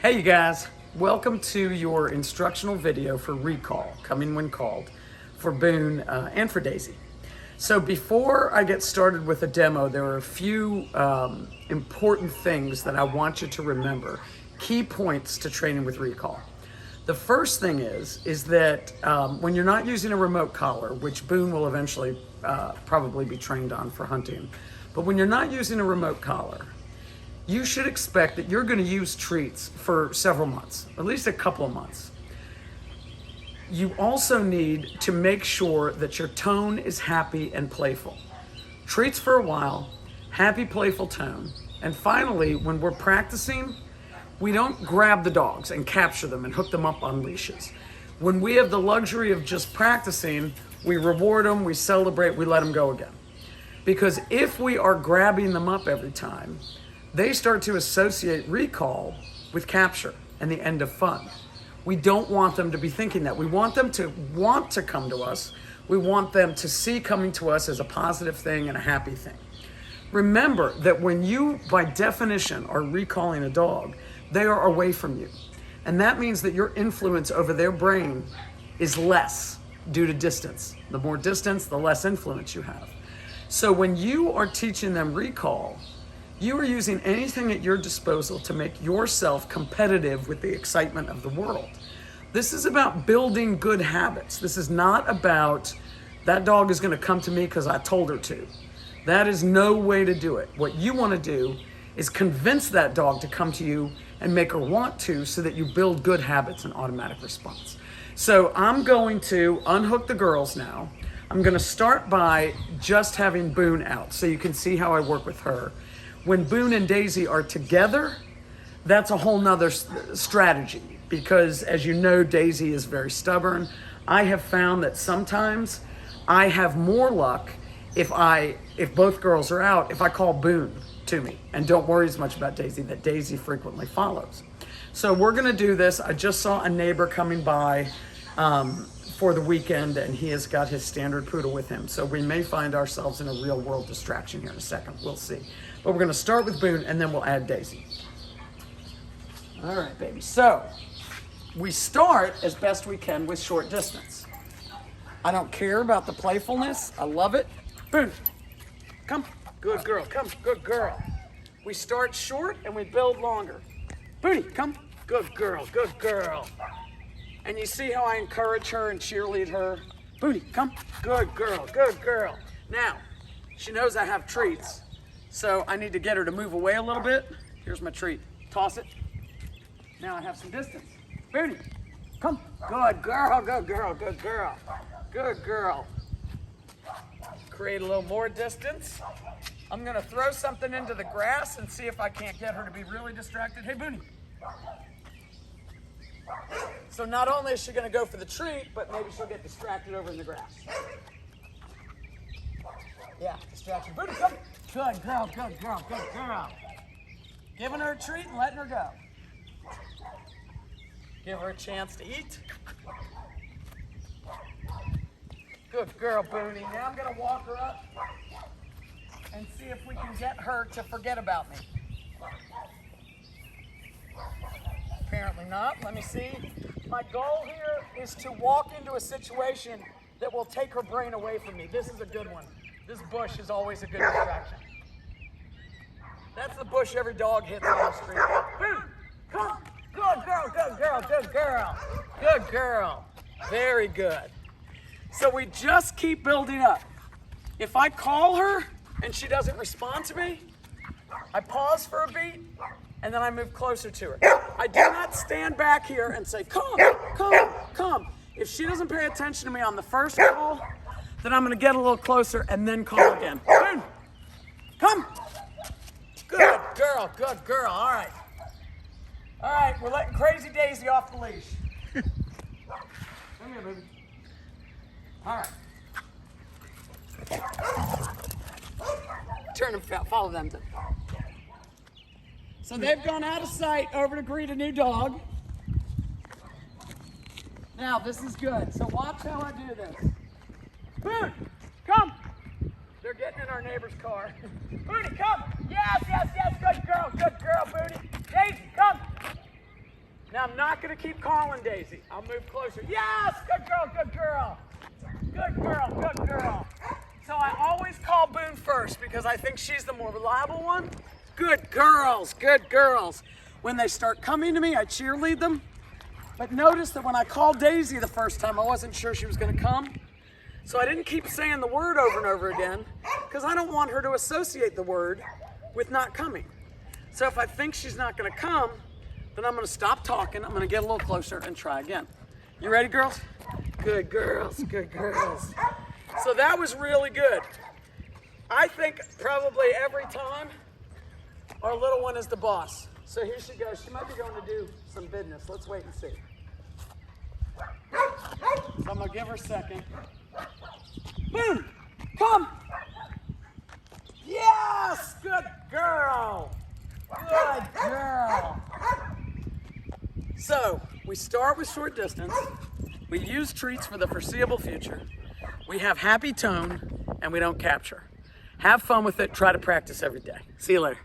Hey you guys, welcome to your instructional video for recall, coming when called, for Boone and for Daisy. So before I get started with a demo, there are a few important things that I want you to remember, key points to training with recall. The first thing is that when you're not using a remote collar, which Boone will eventually probably be trained on for hunting, but when you're not using a remote collar, you should expect that you're going to use treats for several months, at least a couple of months. You also need to make sure that your tone is happy and playful. Treats for a while, happy, playful tone. And finally, when we're practicing, we don't grab the dogs and capture them and hook them up on leashes. When we have the luxury of just practicing, we reward them, we celebrate, we let them go again. Because if we are grabbing them up every time, they start to associate recall with capture and the end of fun. We don't want them to be thinking that. We want them to want to come to us. We want them to see coming to us as a positive thing and a happy thing. Remember that when you, by definition, are recalling a dog, they are away from you. And that means that your influence over their brain is less due to distance. The more distance, the less influence you have. So when you are teaching them recall, you are using anything at your disposal to make yourself competitive with the excitement of the world. This is about building good habits. This is not about that dog is going to come to me because I told her to. That is no way to do it. What you want to do is convince that dog to come to you and make her want to, so that you build good habits and automatic response. So I'm going to unhook the girls now. I'm going to start by just having Boone out so you can see how I work with her. When Boone and Daisy are together, that's a whole nother strategy, because as you know, Daisy is very stubborn. I have found that sometimes I have more luck if both girls are out, if I call Boone to me and don't worry as much about Daisy, that Daisy frequently follows. So we're gonna do this. I just saw a neighbor coming by for the weekend, and he has got his standard poodle with him. So we may find ourselves in a real world distraction here in a second. We'll see. But we're gonna start with Boone and then we'll add Daisy. All right, baby. So we start as best we can with short distance. I don't care about the playfulness. I love it. Boone, come. Good girl, come. Good girl. We start short and we build longer. Boone, come. Good girl, good girl. And you see how I encourage her and cheerlead her? Boone, come. Good girl, good girl. Now, she knows I have treats, so I need to get her to move away a little bit. Here's my treat. Toss it. Now I have some distance. Boone, come. Good girl, good girl, good girl. Good girl. Create a little more distance. I'm gonna throw something into the grass and see if I can't get her to be really distracted. Hey, Boone. So not only is she gonna go for the treat, but maybe she'll get distracted over in the grass. Yeah, distraction. Boone, come. Good girl, good girl, good girl. Giving her a treat and letting her go. Give her a chance to eat. Good girl, Booney. Now I'm gonna walk her up and see if we can get her to forget about me. Apparently not. Let me see. My goal here is to walk into a situation that will take her brain away from me. This is a good one. This bush is always a good distraction. That's the bush every dog hits on the street. Boom! Come! Good girl, good girl, good girl. Good girl. Very good. So we just keep building up. If I call her and she doesn't respond to me, I pause for a beat and then I move closer to her. I do not stand back here and say, come, come, come. If she doesn't pay attention to me on the first call, then I'm gonna get a little closer and then call again. Boom. Come. Good girl, good girl, all right. All right, we're letting Crazy Daisy off the leash. Come here, baby. All right. Turn and follow them. So they've gone out of sight over to greet a new dog. Now this is good. So watch how I do this. Boone, come. They're getting in our neighbor's car. Boone, come. Yes, yes, yes. Good girl, Boone. Daisy, come. Now I'm not gonna keep calling Daisy. I'll move closer. Yes, good girl, good girl. Good girl, good girl. So I always call Boone first because I think she's the more reliable one. Good girls, good girls. When they start coming to me, I cheerlead them. But notice that when I called Daisy the first time, I wasn't sure she was gonna come. So I didn't keep saying the word over and over again because I don't want her to associate the word with not coming. So if I think she's not gonna come, then I'm gonna stop talking, I'm gonna get a little closer and try again. You ready, girls? Good girls, good girls. So that was really good. I think probably every time our little one is the boss. So here she goes. She might be going to do some business. Let's wait and see. So I'm gonna give her a second. Boone, come. Yes, good girl. Good girl. So we start with short distance. We use treats for the foreseeable future. We have happy tone and we don't capture. Have fun with it. Try to practice every day. See you later.